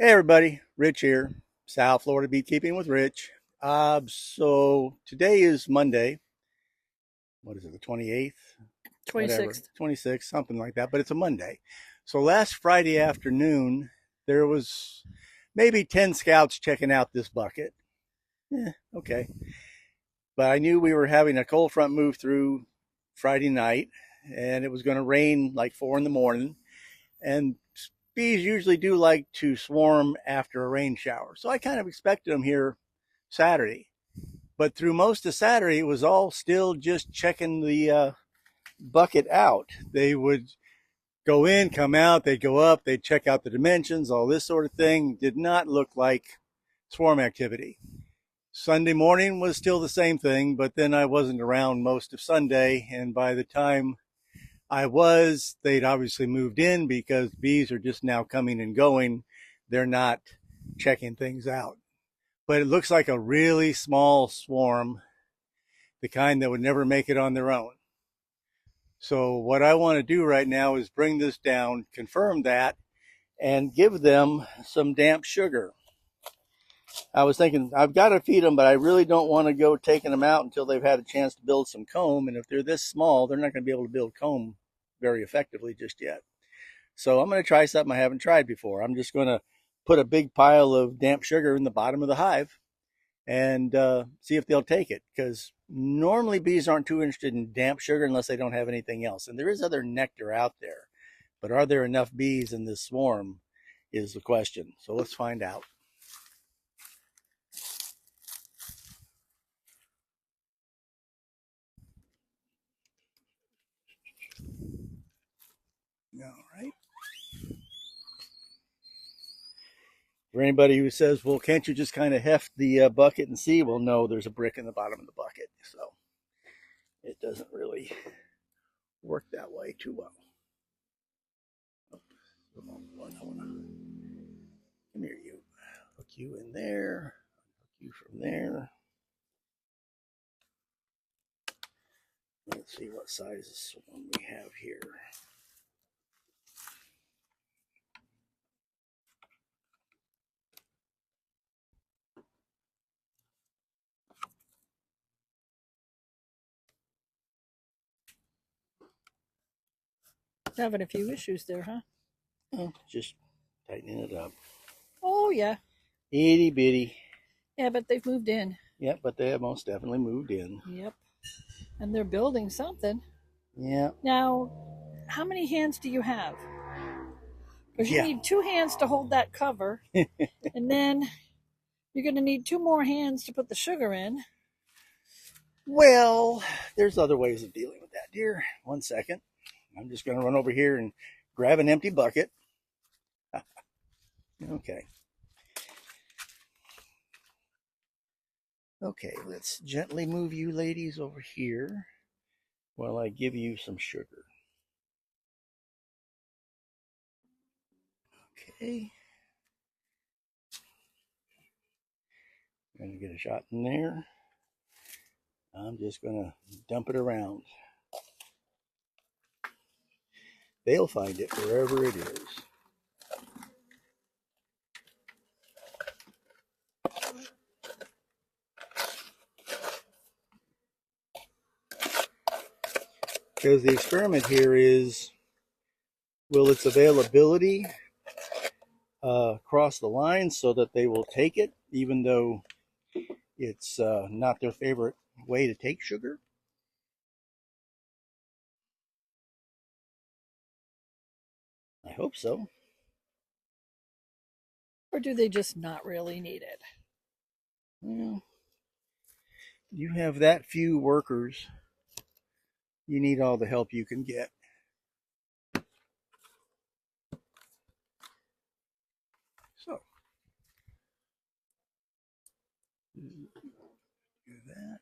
Hey everybody, Rich here, South Florida Beekeeping with Rich. So today is Monday. What is it, the 28th? Whatever, 26th. 26th, something like that, but it's a Monday. So last Friday afternoon, there was maybe 10 scouts checking out this bucket. Okay. But I knew we were having a cold front move through Friday night, and it was going to rain like 4 in the morning. And bees usually do like to swarm after a rain shower. So I kind of expected them here Saturday. But through most of Saturday, it was all still just checking the bucket out. They would go in, come out, they'd go up, they'd check out the dimensions, all this sort of thing. Did not look like swarm activity. Sunday morning was still the same thing, but then I wasn't around most of Sunday. And by the time I was, they'd obviously moved in because bees are just now coming and going. They're not checking things out. But it looks like a really small swarm, the kind that would never make it on their own. So what I want to do right now is bring this down, confirm that, and give them some damp sugar. I was thinking I've got to feed them, but I really don't want to go taking them out until they've had a chance to build some comb. And if they're this small, they're not going to be able to build comb very effectively just yet. So I'm going to try something I haven't tried before. I'm just going to put a big pile of damp sugar in the bottom of the hive and see if they'll take it. Because normally bees aren't too interested in damp sugar unless they don't have anything else. And there is other nectar out there. But are there enough bees in this swarm is the question. So let's find out. All right. For anybody who says, well, can't you just kind of heft the bucket and see? Well, no, there's a brick in the bottom of the bucket. So it doesn't really work that way too well. Come here, you. Hook you in there. Hook you from there. Let's see what size one we have here. Having a few issues there, huh? Oh, just tightening it up. Oh, yeah. Itty bitty. Yeah, but they've moved in. Yep, but they have most definitely moved in. Yep. And they're building something. Yeah. Now, how many hands do you have? Because you Yeah. need two hands to hold that cover. And then you're going to need two more hands to put the sugar in. Well, there's other ways of dealing with that, dear. 1 second. I'm just going to run over here and grab an empty bucket. Okay. Okay, let's gently move you ladies over here while I give you some sugar. Okay. I'm going to get a shot in there. I'm just going to dump it around. They'll find it wherever it is. Because the experiment here is, will its availability cross the line so that they will take it, even though it's not their favorite way to take sugar? I hope so. Or do they just not really need it? Well, you have that few workers. You need all the help you can get. So, do that.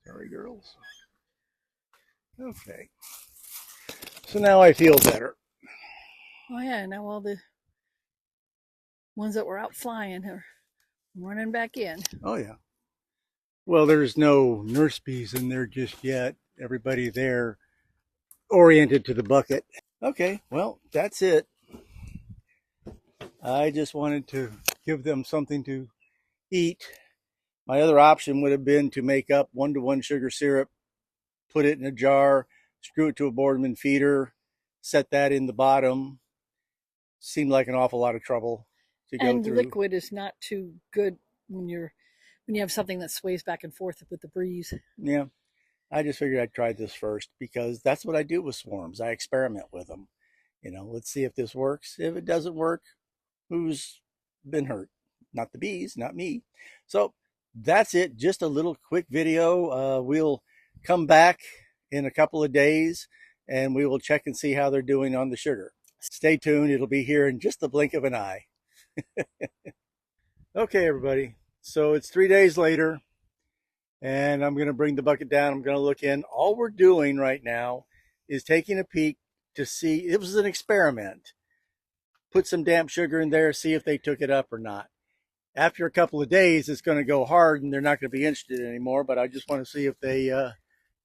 Sorry, girls. Okay. So now I feel better. Oh, yeah. Now all the Ones that were out flying are running back in. Oh, yeah. Well, there's no nurse bees in there just yet. Everybody there oriented to the bucket. Okay, well, that's it. I just wanted to give them something to eat. My other option would have been to make up 1-to-1 sugar syrup, put it in a jar, screw it to a Boardman feeder, set that in the bottom. Seemed like an awful lot of trouble to go And through. liquid is not too good when you have something that sways back and forth with the breeze. Yeah, I just figured I'd try this first because that's what I do with swarms. I experiment with them. Let's see if this works. If it doesn't work, who's been hurt? Not the bees, not me. So that's it. Just a little quick video. We'll come back in a couple of days and we will check and see how they're doing on the sugar. Stay tuned. It'll be here in just the blink of an eye. Okay, everybody. So it's 3 days later and I'm going to bring the bucket down. I'm going to look in. All we're doing right now is taking a peek to see. It was an experiment. Put some damp sugar in there, see if they took it up or not. After a couple of days, it's going to go hard and they're not going to be interested anymore, but I just want to see if they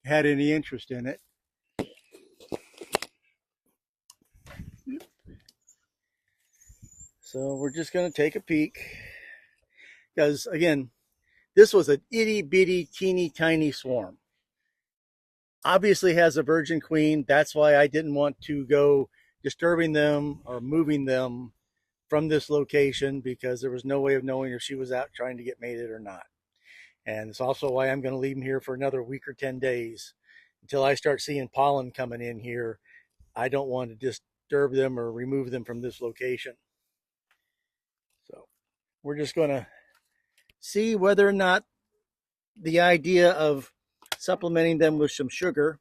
had any interest in it. So we're just going to take a peek because, again, this was an itty bitty, teeny tiny swarm. Obviously has a virgin queen. That's why I didn't want to go disturbing them or moving them from this location because there was no way of knowing if she was out trying to get mated or not. And it's also why I'm going to leave them here for another week or 10 days until I start seeing pollen coming in here. I don't want to disturb them or remove them from this location. So we're just going to see whether or not the idea of supplementing them with some sugar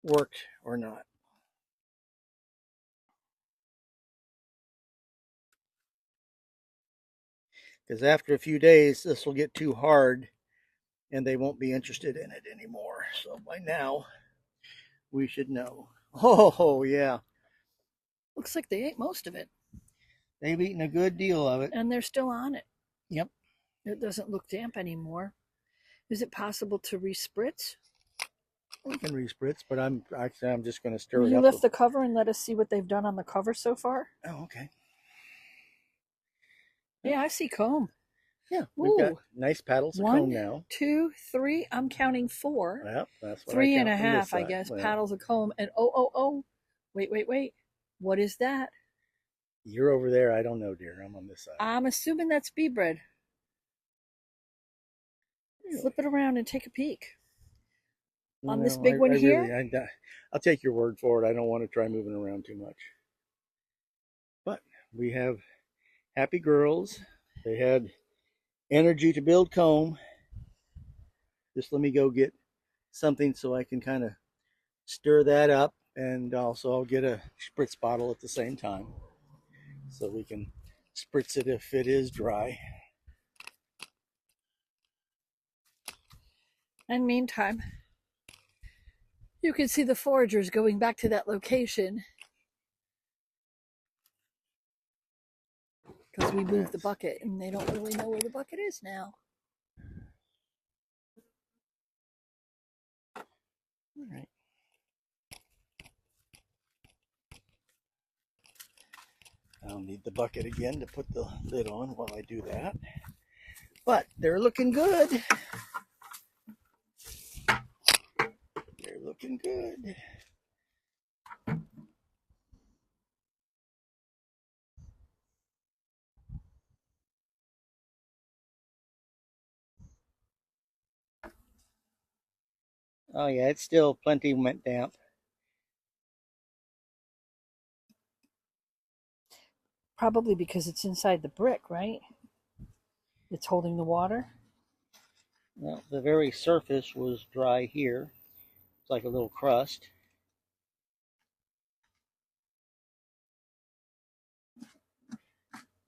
worked or not. Because after a few days, this will get too hard and they won't be interested in it anymore. So by now, we should know. Oh, yeah. Looks like they ate most of it. They've eaten a good deal of it. And they're still on it. Yep. It doesn't look damp anymore. Is it possible to respritz? We can respritz, but I'm just going to stir Will it you up. lift the cover and let us see what they've done on the cover so far? Oh, okay. Yeah, I see comb. Yeah, we've got nice paddles of comb now. 1, 2, 3. I'm counting 4. Well, that's what 3 I and count a from this half, I side. guess. Well, Paddles of comb. And oh. Wait. What is that? you're over there. I don't know, dear. I'm on this side. I'm assuming that's bee bread. Flip it around and take a peek. On this big one here? I'll take your word for it. I don't want to try moving around too much. But we have happy girls. They had energy to build comb. Just let me go get something so I can kind of stir that up. And also I'll get a spritz bottle at the same time so we can spritz it if it is dry. And meantime, you can see the foragers going back to that location because we moved the bucket and they don't really know where the bucket is now. All right. I'll need the bucket again to put the lid on while I do that. But they're looking good. They're looking good. Oh yeah, it's still plenty wet damp. Probably because it's inside the brick, right? It's holding the water. Well, the very surface was dry here. It's like a little crust.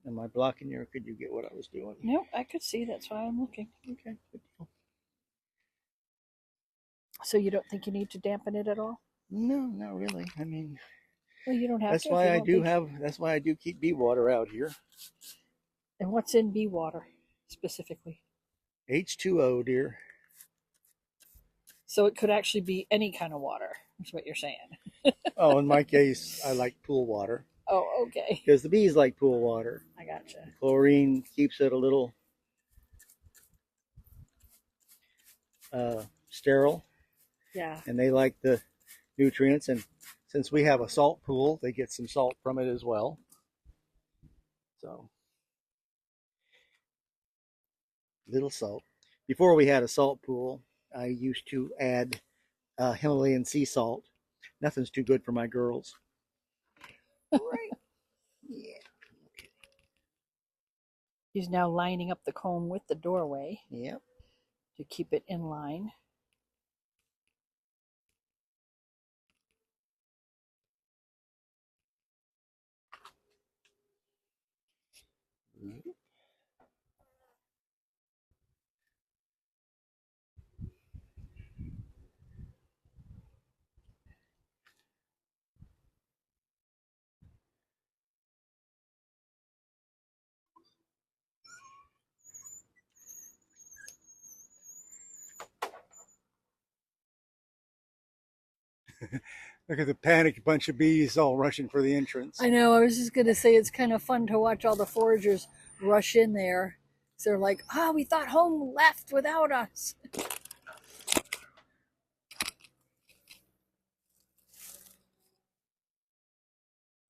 Am I blocking you, or could you get what I was doing? Nope, I could see. That's why I'm looking. Okay, good deal. So you don't think you need to dampen it at all? No, not really. I mean, Well, you don't have That's to if you why I don't do think. have. That's why I do keep bee water out here. And what's in bee water specifically? H2O, dear. So it could actually be any kind of water, is what you're saying. Oh, in my case, I like pool water Oh, okay. because the bees like pool water. I gotcha. Chlorine keeps it a little sterile, Yeah. and they like the nutrients. And since we have a salt pool, they get some salt from it as well. So, little salt. Before we had a salt pool, I used to add Himalayan sea salt. Nothing's too good for my girls. Right. Yeah. He's now lining up the comb with the doorway Yep. to keep it in line. Look at the panicked bunch of bees all rushing for the entrance. I know, I was just going to say it's kind of fun to watch all the foragers rush in there. So they're like, oh, we thought home left without us.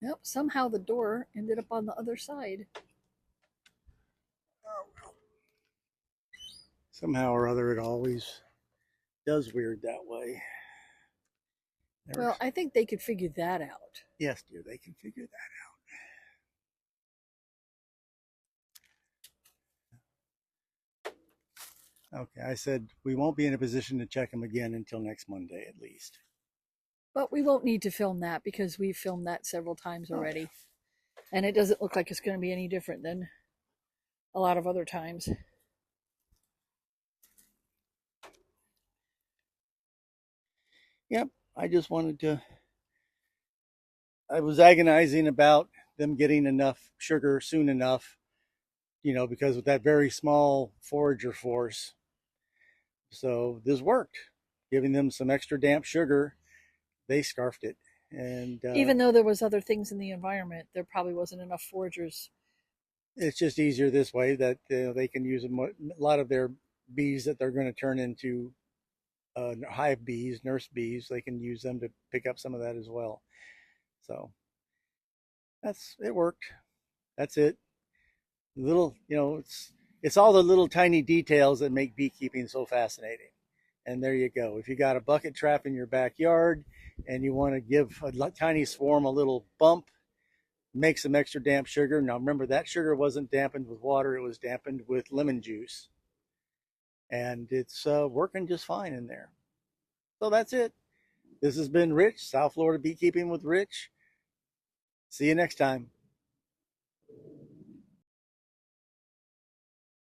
Nope, somehow the door ended up on the other side. Somehow or other, it always does weird that way. Never... Well, I think they could figure that out. Yes, dear, they can figure that out. Okay, I said we won't be in a position to check them again until next Monday at least. But we won't need to film that because we've filmed that several times already. Oh, yeah. And it doesn't look like it's going to be any different than a lot of other times. Yep, I just wanted to... I was agonizing about them getting enough sugar soon enough, you know, because with that very small forager force. So this worked. Giving them some extra damp sugar, they scarfed it. And even though there was other things in the environment, there probably wasn't enough foragers. It's just easier this way that they can use a lot of their bees that they're going to turn into hive bees, nurse bees. They can use them to pick up some of that as well. So it worked. That's it. Little, you know, it's all the little tiny details that make beekeeping so fascinating. And there you go. If you got a bucket trap in your backyard and you want to give a tiny swarm a little bump, make some extra damp sugar. Now remember, that sugar wasn't dampened with water, it was dampened with lemon juice. And it's working just fine in there. So that's it. This has been Rich, South Florida Beekeeping with Rich. See you next time.